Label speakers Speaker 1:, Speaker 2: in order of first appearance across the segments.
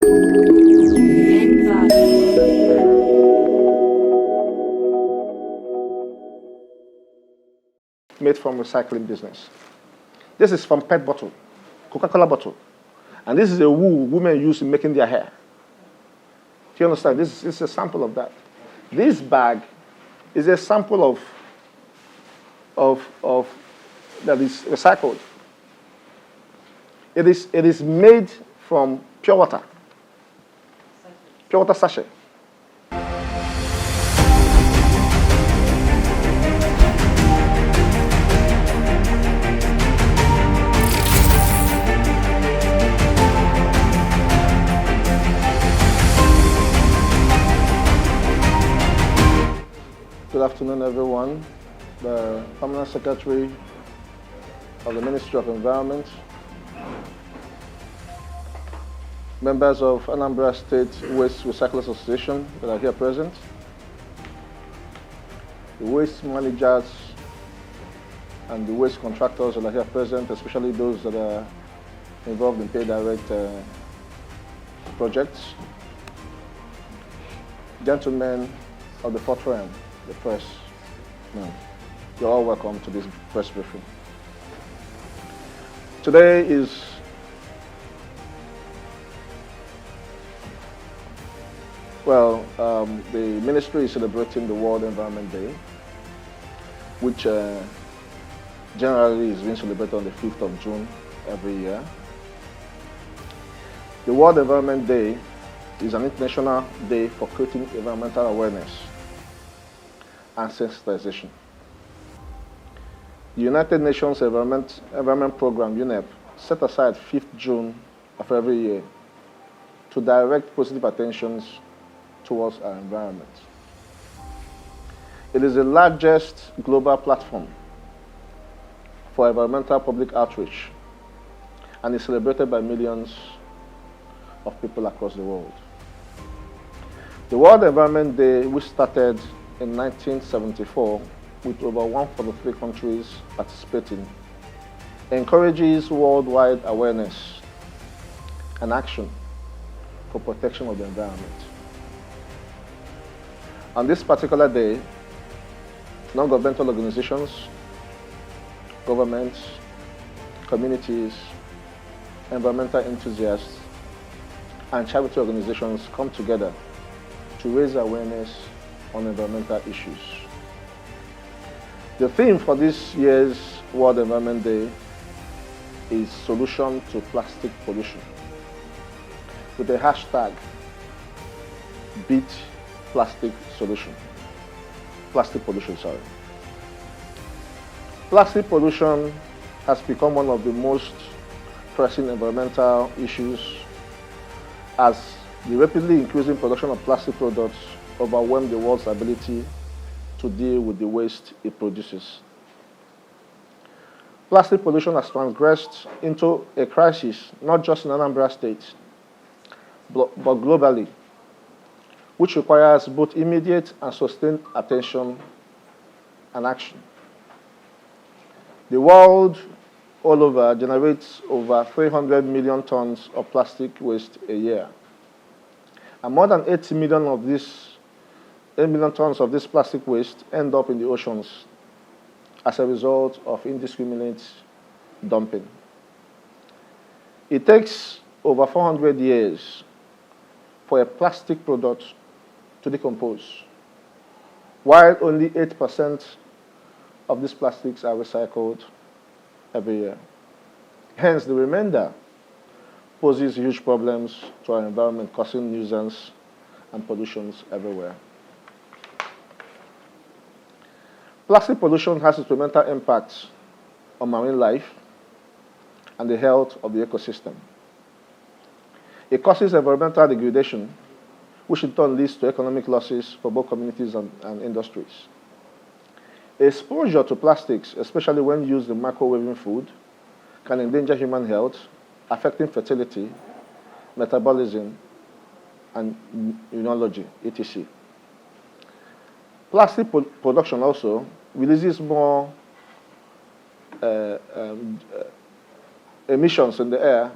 Speaker 1: Made from recycling business. This is from PET bottle, Coca-Cola bottle. And this is a wool women use in making their hair. Do you understand? This is a sample of that. This bag is a sample of that is recycled. It is made from pure water. Pure water sachet. Good afternoon, everyone. The Permanent Secretary of the Ministry of Environment, members of Anambra State Waste Recyclers Association that are here present, the waste managers and the waste contractors that are here present, especially those that are involved in pay direct projects, gentlemen of the fourth realm, the press. You're all welcome to this press briefing. Today is the ministry is celebrating the World Environment Day, which generally is being celebrated on the 5th of June every year. The World Environment Day is an international day for creating environmental awareness and sensitization. The United Nations Environment Program, UNEP, set aside 5th June of every year to direct positive attentions towards our environment. It is the largest global platform for environmental public outreach and is celebrated by millions of people across the world. The World Environment Day, which started in 1974 with over 143 countries participating, encourages worldwide awareness and action for protection of the environment. On this particular day, non-governmental organizations, governments, communities, environmental enthusiasts, and charity organizations come together to raise awareness on environmental issues. The theme for this year's World Environment Day is Solution to Plastic Pollution, with the hashtag Beat Plastic Pollution. Plastic pollution has become one of the most pressing environmental issues as the rapidly increasing production of plastic products overwhelm the world's ability to deal with the waste it produces. Plastic pollution has transgressed into a crisis not just in Anambra State, but globally, which requires both immediate and sustained attention and action. The world all over generates over 300 million tons of plastic waste a year. And more than 8 million tons of this plastic waste end up in the oceans as a result of indiscriminate dumping. It takes over 400 years for a plastic product to decompose, while only 8% of these plastics are recycled every year. Hence, the remainder poses huge problems to our environment, causing nuisance and pollutions everywhere. Plastic pollution has instrumental impacts on marine life and the health of the ecosystem. It causes environmental degradation, which in turn leads to economic losses for both communities and industries. Exposure to plastics, especially when used in microwaving food, can endanger human health, affecting fertility, metabolism, and immunology, etc. Plastic production also releases more emissions in the air,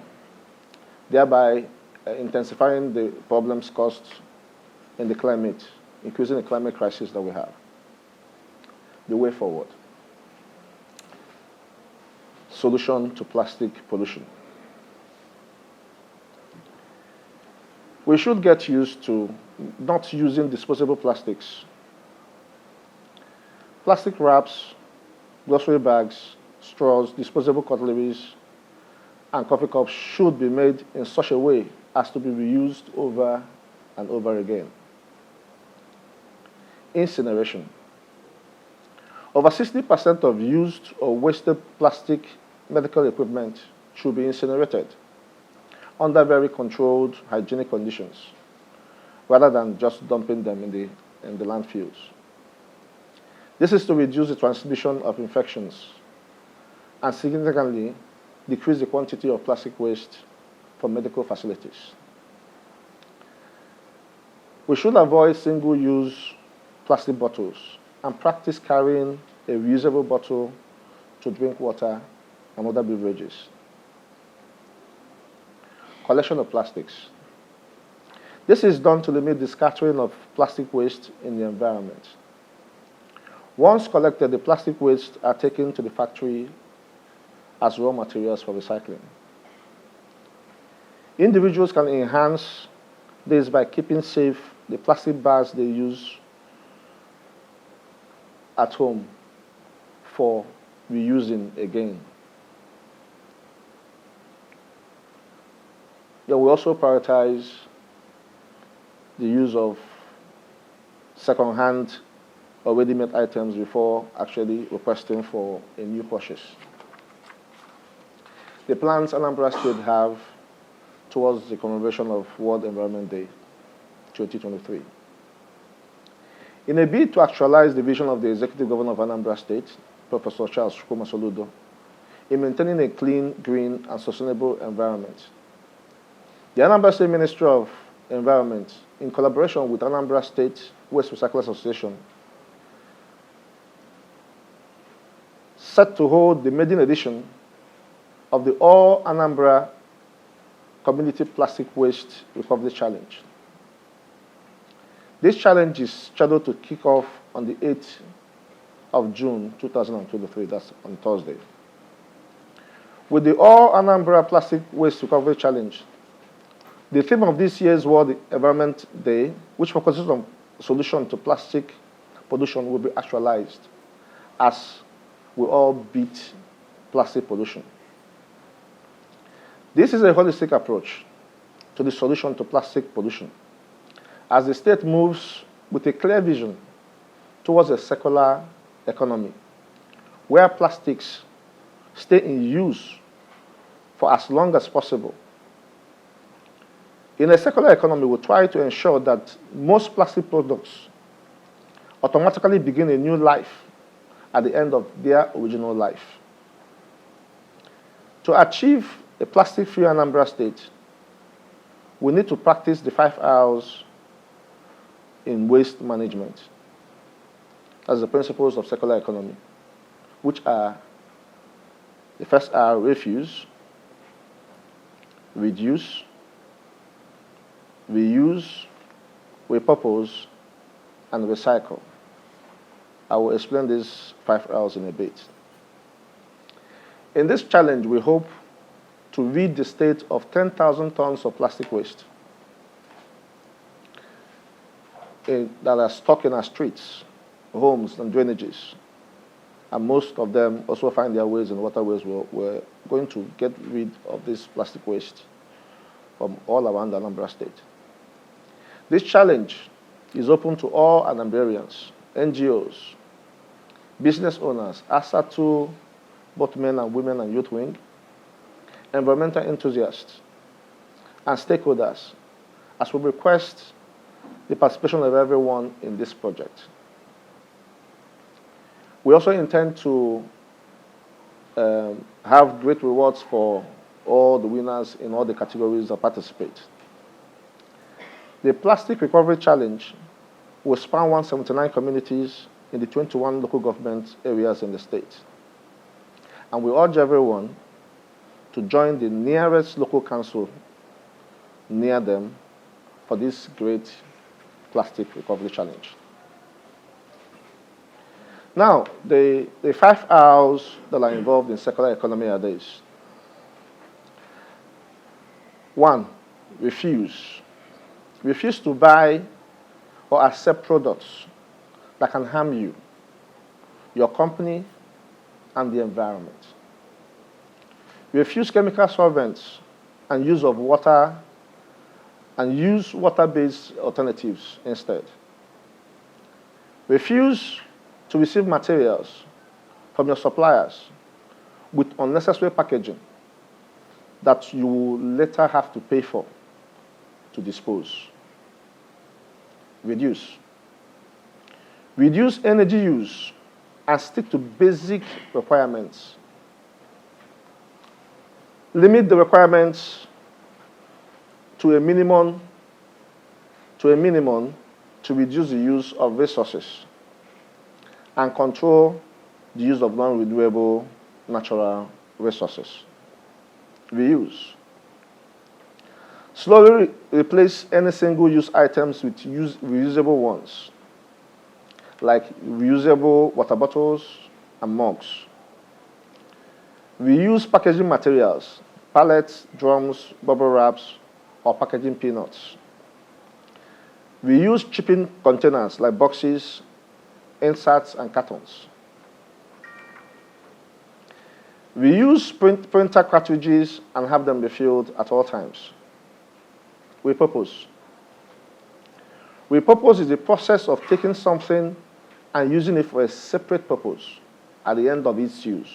Speaker 1: thereby intensifying the problems caused in the climate, increasing the climate crisis that we have. The way forward. Solution to plastic pollution. We should get used to not using disposable plastics. Plastic wraps, grocery bags, straws, disposable cutleries, and coffee cups should be made in such a way as to be reused over and over again. Incineration. Over 60% of used or wasted plastic medical equipment should be incinerated under very controlled, hygienic conditions, rather than just dumping them in the landfills. This is to reduce the transmission of infections and significantly decrease the quantity of plastic waste from medical facilities. We should avoid single-use plastic bottles and practice carrying a reusable bottle to drink water and other beverages. Collection of plastics. This is done to limit the scattering of plastic waste in the environment. Once collected, the plastic waste are taken to the factory as raw materials for recycling. Individuals can enhance this by keeping safe the plastic bags they use at home for reusing again. We also prioritize the use of second-hand or ready-made items before actually requesting for a new purchase. The plans Anambra State have towards the commemoration of World Environment Day 2023. In a bid to actualize the vision of the Executive Governor of Anambra State, Professor Charles Chukwuma in maintaining a clean, green, and sustainable environment, the Anambra State Ministry of Environment, in collaboration with Anambra State Waste Recyclers Association, set to hold the maiden edition of the All Anambra Community Plastic Waste Recovery Challenge. This challenge is scheduled to kick off on the 8th of June 2023, that's on Thursday. With the All Anambra Plastic Waste Recovery Challenge, the theme of this year's World Environment Day, which focuses on solution to plastic pollution, will be actualized as we all beat plastic pollution. This is a holistic approach to the solution to plastic pollution, as the state moves with a clear vision towards a circular economy, where plastics stay in use for as long as possible. In a circular economy, we try to ensure that most plastic products automatically begin a new life at the end of their original life. To achieve a plastic-free Anambra State, we need to practice the 5 R's in waste management as the principles of circular economy, which are the first R, refuse, reduce, reuse, repurpose, and recycle. I will explain these 5 R's in a bit. In this challenge, we hope to rid the state of 10,000 tons of plastic waste that are stuck in our streets, homes, and drainages. And most of them also find their ways in waterways. We're going to get rid of this plastic waste from all around Anambra State. This challenge is open to all Anambrarians, NGOs, business owners, ASATU, both men and women and youth wing, environmental enthusiasts, and stakeholders, as we request the participation of everyone in this project. We also intend to have great rewards for all the winners in all the categories that participate. The Plastic Recovery Challenge will span 179 communities in the 21 local government areas in the state. And we urge everyone to join the nearest local council near them for this great plastic recovery challenge. Now, the 5 R's that are involved in circular economy are these. 1, refuse. Refuse to buy or accept products that can harm you, your company, and the environment. Refuse chemical solvents and use of water, and use water-based alternatives instead. Refuse to receive materials from your suppliers with unnecessary packaging that you will later have to pay for to dispose. Reduce. Reduce energy use and stick to basic requirements. Limit the requirements to a minimum to reduce the use of resources and control the use of non-renewable natural resources. Reuse. Slowly replace any single-use items with reusable ones, like reusable water bottles and mugs. Reuse packaging materials, pallets, drums, bubble wraps, or packaging peanuts. Reuse shipping containers like boxes, inserts, and cartons. Reuse printer cartridges and have them refilled at all times. Repurpose. Repurpose is the process of taking something and using it for a separate purpose at the end of its use.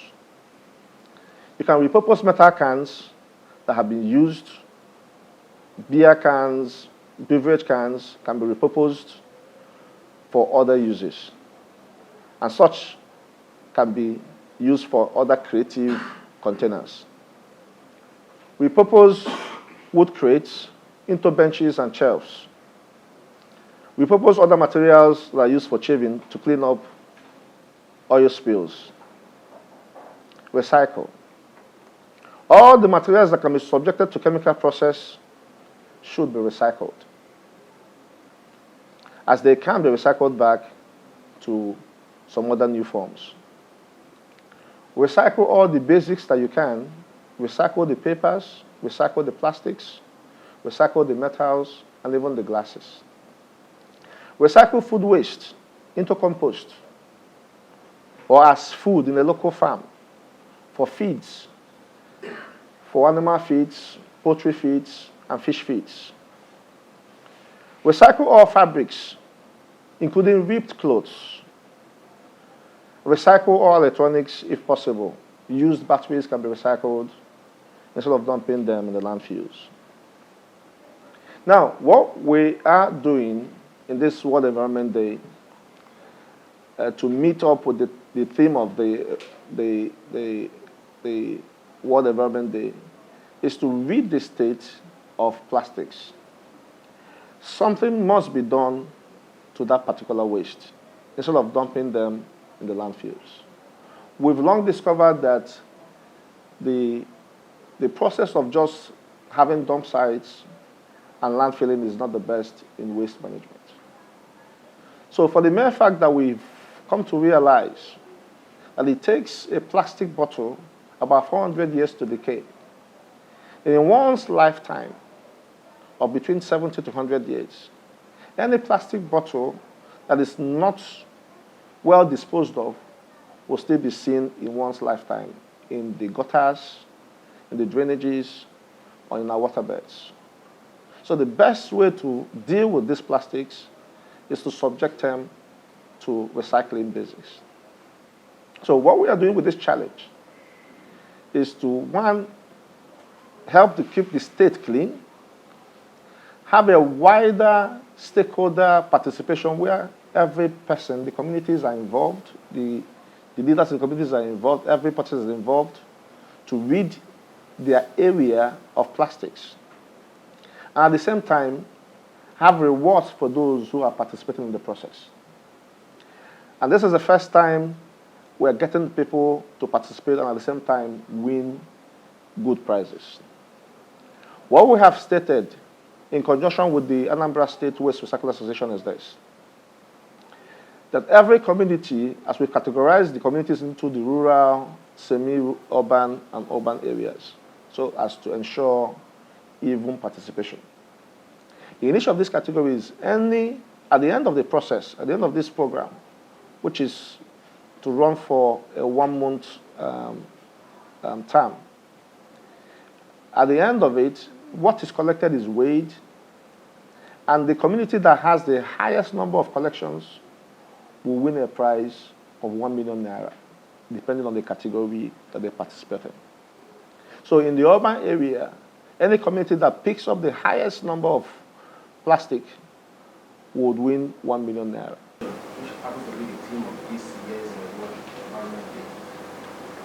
Speaker 1: You can repurpose metal cans that have been used. Beer cans, beverage cans can be repurposed for other uses. And such can be used for other creative containers. Repurpose wood crates into benches and shelves. Repurpose other materials that are used for shaving to clean up oil spills. Recycle. All the materials that can be subjected to chemical process should be recycled, as they can be recycled back to some other new forms. Recycle all the basics that you can. Recycle the papers, recycle the plastics, recycle the metals, and even the glasses. Recycle food waste into compost or as food in a local farm for feeds, for animal feeds, poultry feeds, and fish feeds. Recycle all fabrics, including ripped clothes. Recycle all electronics if possible. Used batteries can be recycled instead of dumping them in the landfills. Now, what we are doing in this World Environment Day to meet up with the theme of the World Environment Day is to read the state of plastics. Something must be done to that particular waste instead of dumping them in the landfills. We've long discovered that the process of just having dump sites and landfilling is not the best in waste management. So for the mere fact that we've come to realize that it takes a plastic bottle about 400 years to decay, in one's lifetime of between 70 to 100 years, any plastic bottle that is not well disposed of will still be seen in one's lifetime in the gutters, in the drainages, or in our waterbeds. So the best way to deal with these plastics is to subject them to recycling basics. So what we are doing with this challenge is to, one, help to keep the state clean, have a wider stakeholder participation where every person, the communities are involved, the leaders in the communities are involved, every person is involved to read their area of plastics. And at the same time, have rewards for those who are participating in the process. And this is the first time we're getting people to participate and at the same time win good prizes. What we have stated in conjunction with the Anambra State Waste Recycling Association, is this: that every community, as we categorize the communities into the rural, semi-urban, and urban areas, so as to ensure even participation. In each of these categories, at the end of the process, at the end of this program, which is to run for a 1-month term, at the end of it, what is collected is weighed, and the community that has the highest number of collections will win a prize of 1 million naira, depending on the category that they participate in. So in the urban area, any community that picks up the highest number of plastic would win 1 million naira.
Speaker 2: Which happens to be the theme of this year's World Environment Day.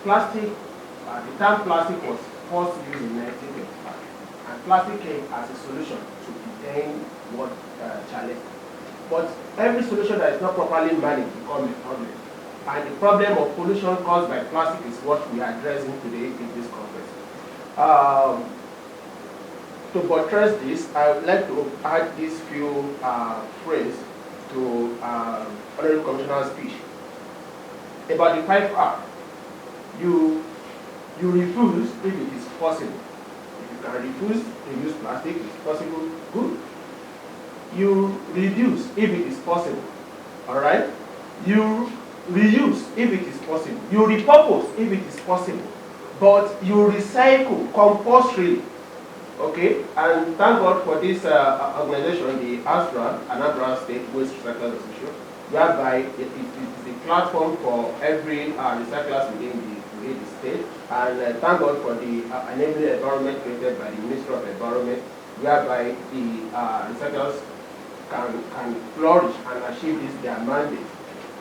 Speaker 2: Plastic, the term plastic was first used in 1925, and plastic came as a solution to contain what challenge. But every solution that is not properly managed becomes a problem. And the problem of pollution caused by plastic is what we are addressing today in this conference. To buttress this, I would like to add these few phrases to Honorable Commissioner's speech. About the 5R, you refuse if it is possible. If you can refuse to use plastic, it's possible, good. You reduce if it is possible, all right? You reuse if it is possible. You repurpose if it is possible. But you recycle compulsorily. Okay, and thank God for this organization, the Anambra State Waste Recyclers Association, whereby it is a platform for every recyclers within the state. And thank God for the enabling environment created by the Ministry of Environment, whereby the recyclers can flourish and achieve their mandate.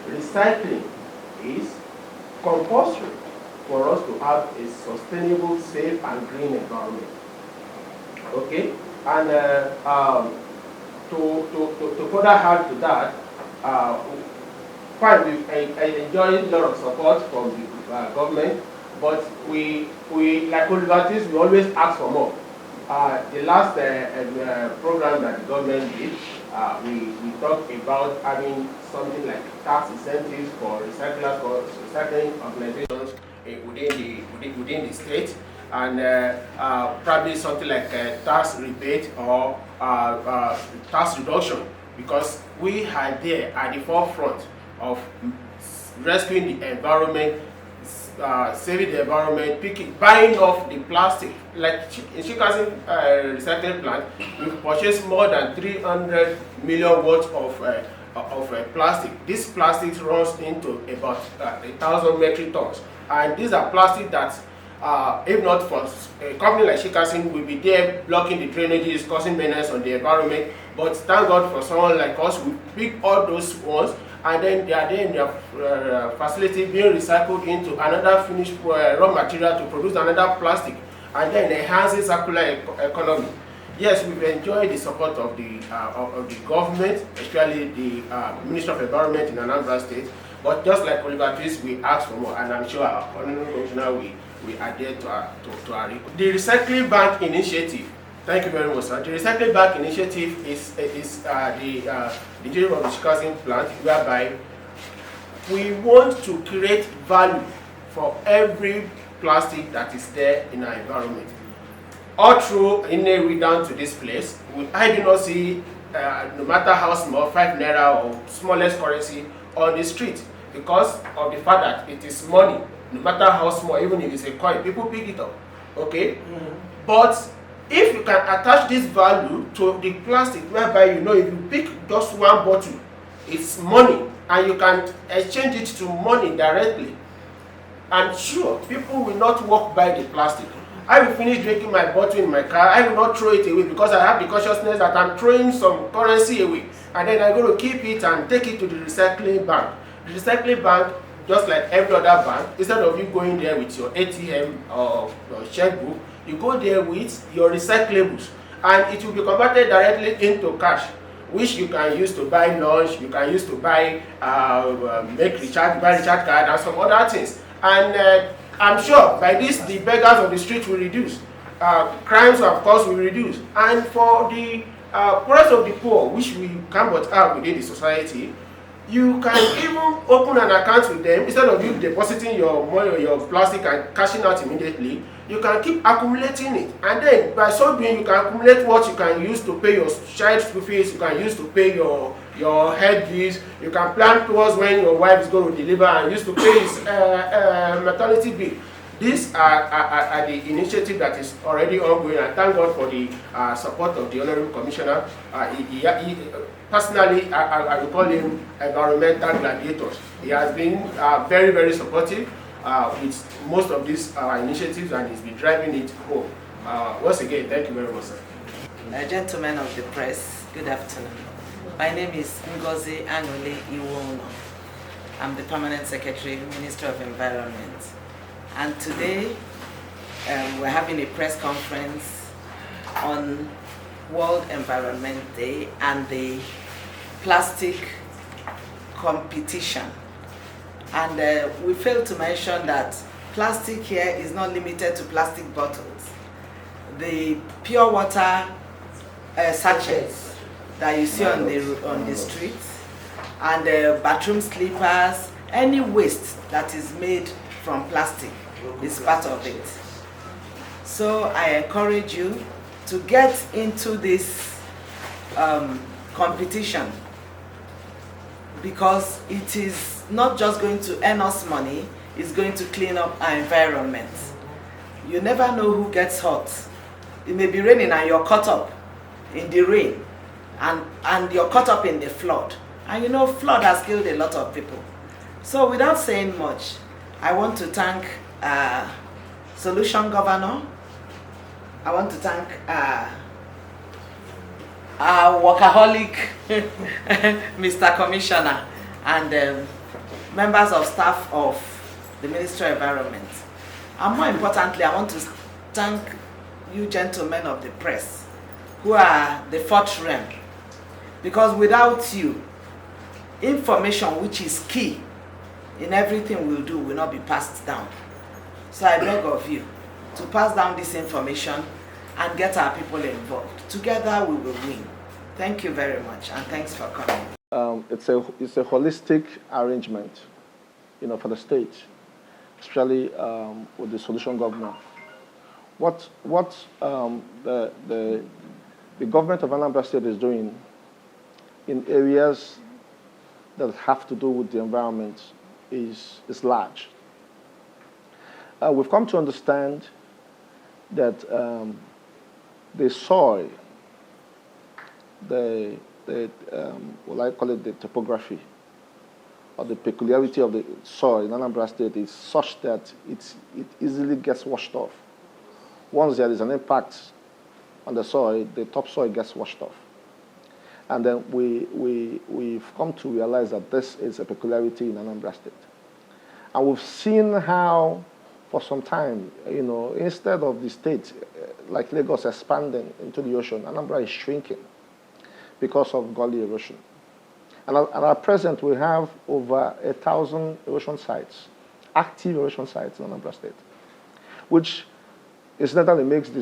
Speaker 2: Recycling is compulsory for us to have a sustainable, safe, and green environment. Okay, and to further add to that, fine, I enjoy a lot of support from the government, but we like universities, we always ask for more. The last program that the government did, we talked about having something like tax incentives for recyclers, for recycling organizations within the state. And probably something like tax rebate or tax reduction, because we are there at the forefront of rescuing the environment, saving the environment, buying off the plastic. Like in Chikasin recycling plant, we've purchased more than 300 million worth of plastic. This plastic runs into about 1,000 metric tons, and these are plastic that if not for a company like Chikasin, will be there blocking the drainages, causing menace on the environment. But thank God for someone like us, we pick all those ones, and then they are there in their facility being recycled into another finished raw material to produce another plastic, and then enhancing circular economy. Yes, we've enjoyed the support of the government, especially the Ministry of Environment in Anambra State. But just like Oliver Twist, we ask for more, and I'm sure our Honorable Commissioner we adhere to our request. The Recycling Bank Initiative. Thank you very much, sir. The Recycling Bank Initiative is the initiative of the Chikasin plant, whereby we want to create value for every plastic that is there in our environment. All through Inewi down to this place, I do not see, no matter how small, 5 naira or smallest currency on the street, because of the fact that it is money. No matter how small, even if it's a coin, people pick it up. Okay? But if you can attach this value to the plastic, whereby if you pick just one bottle, it's money, and you can exchange it to money directly, I'm sure people will not walk by the plastic. I will finish drinking my bottle in my car. I will not throw it away, because I have the consciousness that I'm throwing some currency away, and then I'm going to keep it and take it to the recycling bank. The recycling bank, just like every other bank, instead of you going there with your ATM or your checkbook, you go there with your recyclables, and it will be converted directly into cash, which you can use to buy lunch, you can use to buy buy recharge card and some other things. And I'm sure by this the beggars of the street will reduce, crimes of course will reduce, and for the poorest of the poor, which we can but have within the society, you can even open an account with them instead of you depositing your money or your plastic and cashing out immediately. You can keep accumulating it, and then by so doing, you can accumulate what you can use to pay your child school fees, you can use to pay your health bills, you can plan towards when your wife is going to deliver and use to pay his maternity bill. These are the initiative that is already ongoing, and thank God for the support of the Honorable Commissioner. Personally, I will call him environmental gladiators. He has been very, very supportive with most of these initiatives, and he's been driving it home. Once again, thank you very much, sir.
Speaker 3: Gentlemen of the press, good afternoon. My name is Ngozi Anole Iwono. I'm the Permanent Secretary, Minister of Environment. And today, we're having a press conference on World Environment Day and the plastic competition. And we failed to mention that plastic here is not limited to plastic bottles. The pure water sachets that you see on the streets, and bathroom slippers, any waste that is made from plastic is part of it. So I encourage you to get into this competition, because it is not just going to earn us money, it's going to clean up our environment. You never know who gets hurt. It may be raining and you're caught up in the rain, and you're caught up in the flood. And you know, flood has killed a lot of people. So without saying much, I want to thank Solution Governor. I want to thank our workaholic Mr. Commissioner, and members of staff of the Ministry of Environment. And more importantly, I want to thank you gentlemen of the press, who are the fourth realm, because without you, information which is key in everything we'll do will not be passed down. So I beg of you to pass down this information and get our people involved. Together we will win. Thank you very much, and thanks for coming.
Speaker 1: It's a holistic arrangement, for the state, especially with the Solution Governor. What the government of Anambra State is doing in areas that have to do with the environment is large. We've come to understand that the soil, what I call it, the topography, or the peculiarity of the soil in Anambra State is such that it easily gets washed off. Once there is an impact on the soil, the topsoil gets washed off. And then we've come to realize that this is a peculiarity in Anambra State. And we've seen how, for some time, instead of the state, like Lagos, expanding into the ocean, Anambra is shrinking because of gully erosion. And at present, we have over 1,000 erosion sites, active erosion sites in Anambra State, which incidentally makes the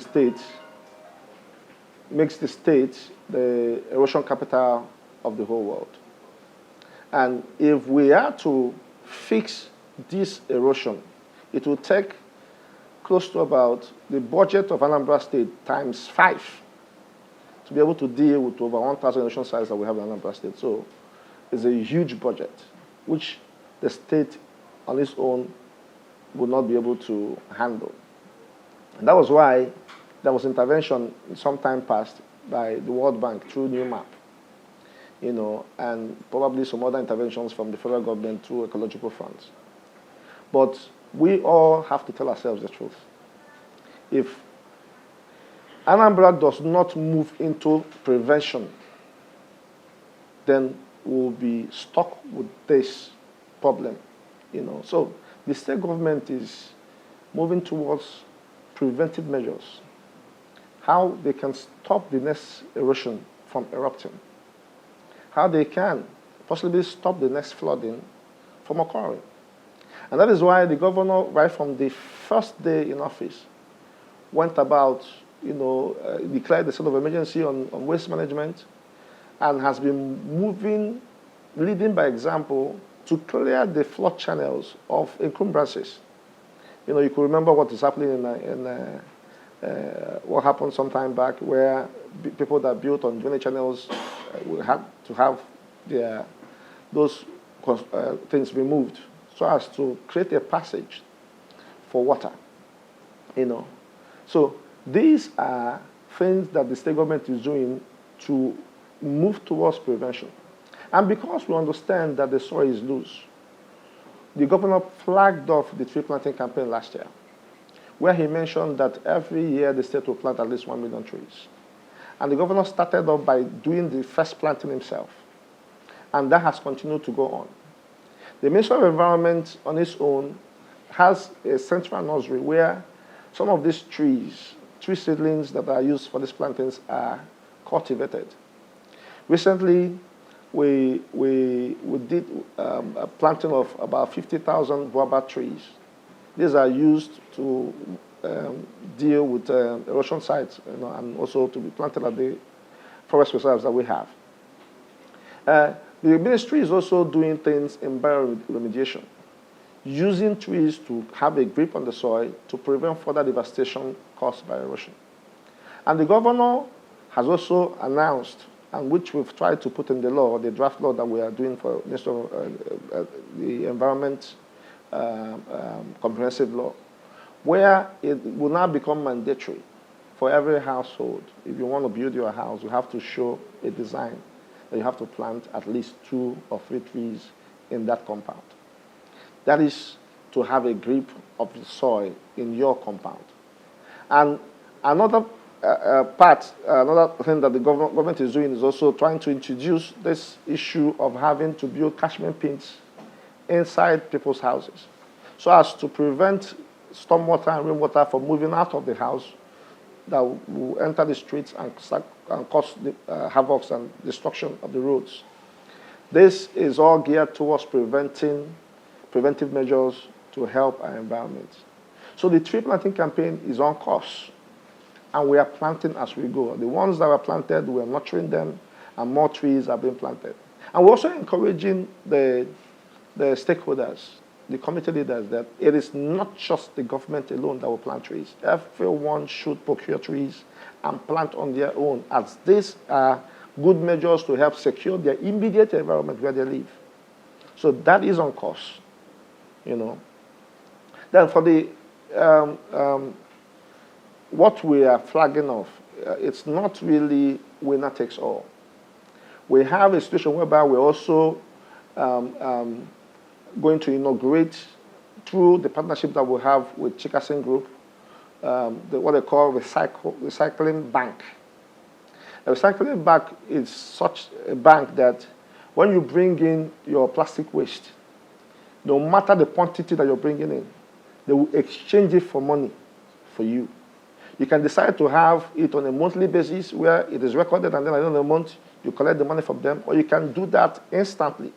Speaker 1: state the erosion capital of the whole world. And if we are to fix this erosion, it will take close to about the budget of Anambra State times 5 to be able to deal with over 1,000 erosion sites that we have in Anambra State. So it's a huge budget, which the state on its own would not be able to handle. And that was why there was intervention some time past by the World Bank through New Map, and probably some other interventions from the federal government through ecological funds. But we all have to tell ourselves the truth. If Anambra does not move into prevention, then we'll be stuck with this problem, So the state government is moving towards preventive measures, how they can stop the next erosion from erupting, how they can possibly stop the next flooding from occurring. And that is why the governor, right from the first day in office, went about declared the state of emergency on waste management and has been leading by example to clear the flood channels of encumbrances. You could remember what is happening what happened some time back, where people that built on drainage channels had to have those things removed so as to create a passage for water. So these are things that the state government is doing to move towards prevention. And because we understand that the soil is loose, the governor flagged off the tree planting campaign last year, where he mentioned that every year the state will plant at least 1 million trees. And the governor started off by doing the first planting himself. And that has continued to go on. The Ministry of Environment on its own has a central nursery where some of these tree seedlings that are used for these plantings are cultivated. Recently, we did a planting of about 50,000 guava trees. These are used to deal with erosion sites, and also to be planted at the forest reserves that we have. The ministry is also doing things in bioremediation, using trees to have a grip on the soil to prevent further devastation caused by erosion. And the governor has also announced, and which we've tried to put in the law, the draft law that we are doing for the Environment Comprehensive Law, where it will now become mandatory for every household. If you want to build your house, you have to show a design that you have to plant at least 2 or 3 trees in that compound. That is to have a grip of the soil in your compound. And another another thing that the government is doing is also trying to introduce this issue of having to build catchment pits inside people's houses, so as to prevent stormwater and rainwater from moving out of the house that will enter the streets and cause havoc and destruction of the roads. This is all geared towards preventive measures to help our environment. So the tree planting campaign is on course, and we are planting as we go. The ones that were planted, we are nurturing them, and more trees are being planted. And we're also encouraging the stakeholders, the community leaders, that it is not just the government alone that will plant trees. Everyone should procure trees and plant on their own, as these are good measures to help secure their immediate environment where they live. So that is on course, Then for the what we are flagging off, it's not really winner takes all. We have a situation whereby we're also going to inaugurate, through the partnership that we have with Chikasin Group, what they call recycling bank. A recycling bank is such a bank that when you bring in your plastic waste, no matter the quantity that you're bringing in, they will exchange it for money for you. You can decide to have it on a monthly basis where it is recorded, and then at the end of the month, you collect the money from them, or you can do that instantly.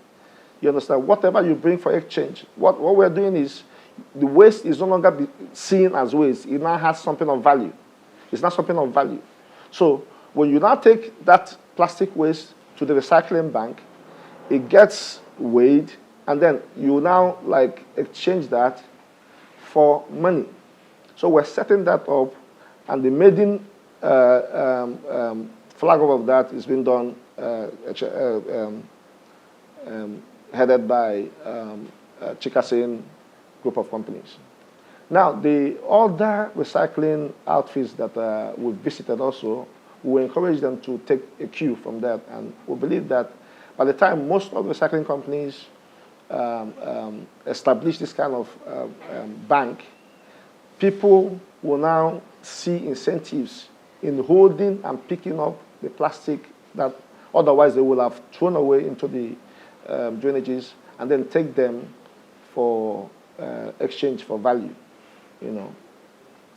Speaker 1: You understand? Whatever you bring for exchange, what we're doing is, the waste is no longer seen as waste. It now has something of value. It's not something of value. So when you now take that plastic waste to the recycling bank, it gets weighed, and then you now exchange that for money. So we're setting that up, and the maiden flag of that is being done, headed by Chikasin Group of companies. Now, the other recycling outfits that we've visited also, we encourage them to take a cue from that, and we believe that by the time most of the recycling companies establish this kind of bank, people will now see incentives in holding and picking up the plastic that otherwise they will have thrown away into the drainages, and then take them for exchange for value,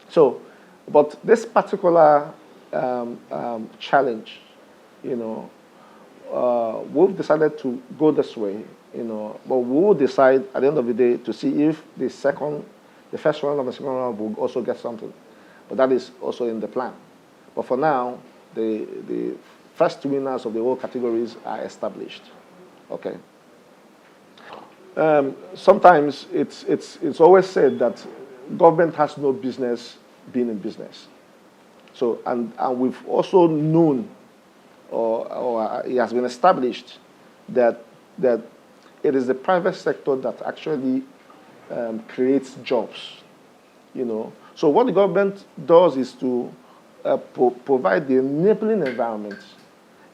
Speaker 1: So, but this particular challenge, we've decided to go this way, but we will decide at the end of the day to see if the first round of the second round will also get something. But that is also in the plan. But for now, the first winners of the whole categories are established. Okay. Sometimes it's always said that government has no business being in business. So, and we've also known, or it has been established, that it is the private sector that actually creates jobs, you know. So what the government does is to provide the enabling environment,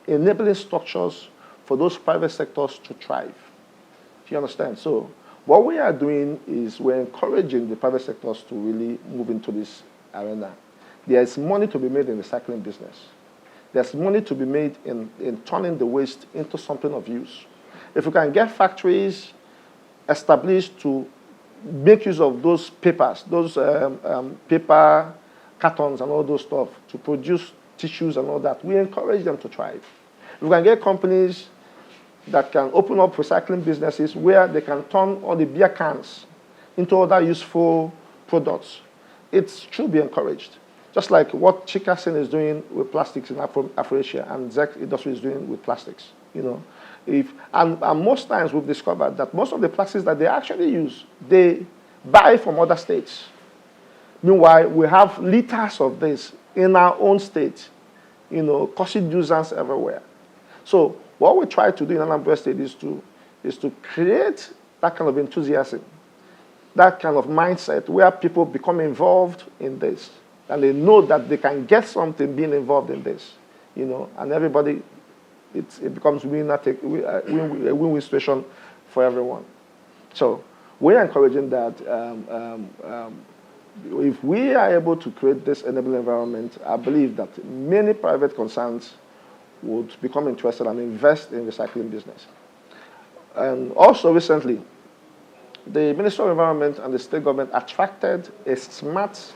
Speaker 1: enabling structures for those private sectors to thrive. Do you understand? So what we are doing is we're encouraging the private sectors to really move into this arena. There is money to be made in the recycling business. There's money to be made in turning the waste into something of use. If we can get factories established to make use of those papers, those paper cartons and all those stuff to produce tissues and all that, we encourage them to thrive. If we can get companies that can open up recycling businesses where they can turn all the beer cans into other useful products, it should be encouraged. Just like what Chikasin is doing with plastics in Afro-Asia and Zek industry is doing with plastics, you know. And most times we've discovered that most of the plastics that they actually use, they buy from other states. Meanwhile, we have liters of this in our own state, you know, causing nuisance everywhere. So what we try to do in Anambra State is to create that kind of enthusiasm, that kind of mindset where people become involved in this, and they know that they can get something being involved in this, you know, and everybody, it becomes a win-win situation for everyone. So we're encouraging that if we are able to create this enabling environment, I believe that many private concerns would become interested and invest in recycling business. And also recently, the Ministry of Environment and the state government attracted a smart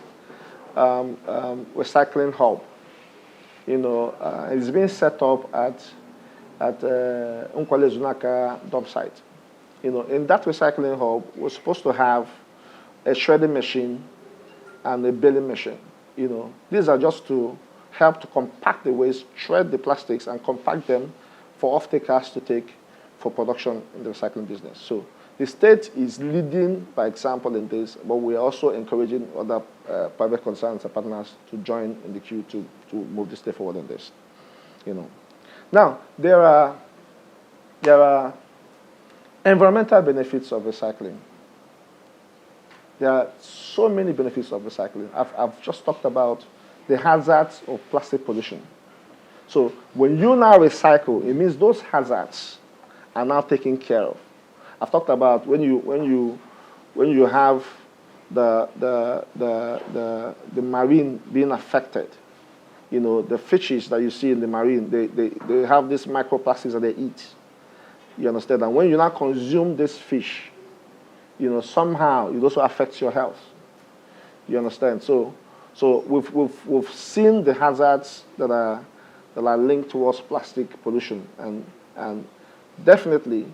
Speaker 1: recycling hub. You know, it's being set up at Nkwale Zunaka dump site. You know, in that recycling hub, we're supposed to have a shredding machine and a baling machine. You know, these are just to help to compact the waste, shred the plastics, and compact them for off-takers to take for production in the recycling business. So the state is leading by example in this, but we are also encouraging other private concerns and partners to join in the queue to move the state forward in this. You know, now there are environmental benefits of recycling. There are so many benefits of recycling. I've just talked about the hazards of plastic pollution. So when you now recycle, it means those hazards are now taken care of. I've talked about when you have the marine being affected. You know, the fishes that you see in the marine, they have these microplastics that they eat. You understand? And when you now consume this fish, you know, somehow it also affects your health. You understand? So we've seen the hazards that are linked towards plastic pollution, and definitely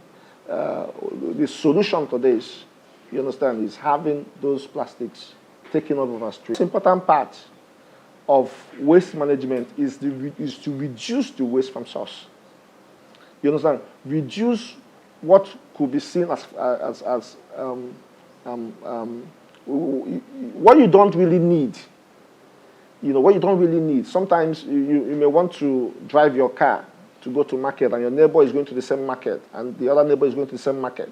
Speaker 1: the solution to this, you understand, is having those plastics taken out of our streets. The important part of waste management is to reduce the waste from source. You understand? Reduce what could be seen as what you don't really need. You know, what you don't really need. Sometimes you may want to drive your car to go to market, and your neighbor is going to the same market, and the other neighbor is going to the same market.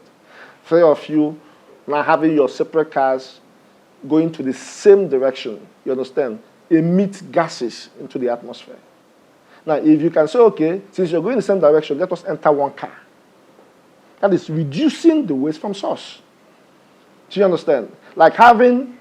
Speaker 1: Three of you now having your separate cars going to the same direction, you understand, emit gases into the atmosphere. Now, if you can say, okay, since you're going in the same direction, let us enter one car. That is reducing the waste from source. Do you understand? Like having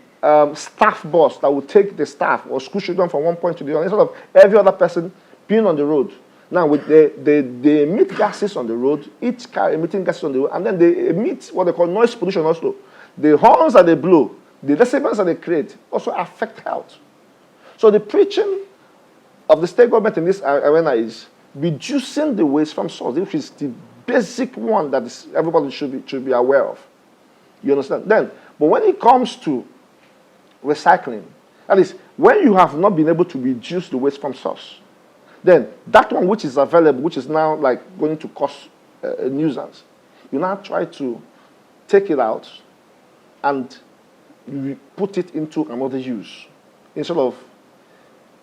Speaker 1: staff bus that will take the staff or school children from one point to the other, instead of every other person being on the road. Now, they emit gases on the road, each car emitting gases on the road, and then they emit what they call noise pollution also. The horns that they blow, the decibels that they create also affect health. So the preaching of the state government in this arena is reducing the waste from source, which is the basic one that everybody should be aware of. You understand? Then, but when it comes to recycling, that is When you have not been able to reduce the waste from source, then that one which is available, which is now like going to cause a nuisance, you now try to take it out and put it into another use instead of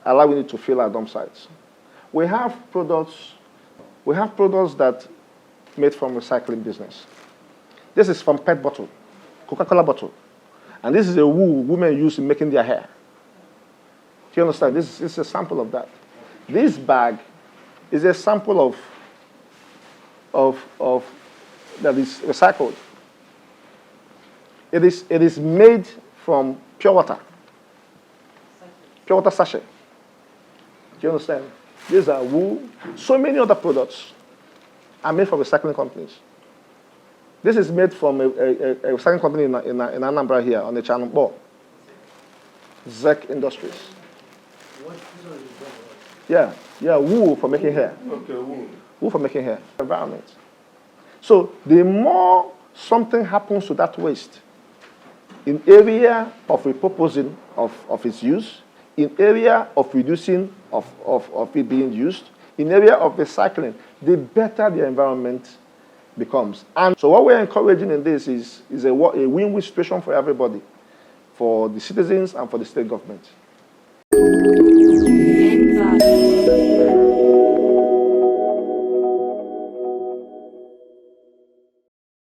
Speaker 1: allowing it to fill our dump sites. We have products that made from recycling business. This is from PET bottle, Coca-Cola bottle. And this is a wool women use in making their hair. Do you understand? This is a sample of that. This bag is a sample of that is recycled. It is made from pure water sachet. Do you understand? These are wool. So many other products are made from recycling companies. This is made from a recycling company in Anambra here on the channel ball. Zek Industries. Yeah, wool for making hair.
Speaker 2: Okay, wool.
Speaker 1: Wool for making hair. Environment. So the more something happens to that waste, in area of repurposing of its use, in area of reducing of it being used, in area of recycling, the better the environment becomes. And so what we're encouraging in this is a win-win situation for everybody, for the citizens and for the state government.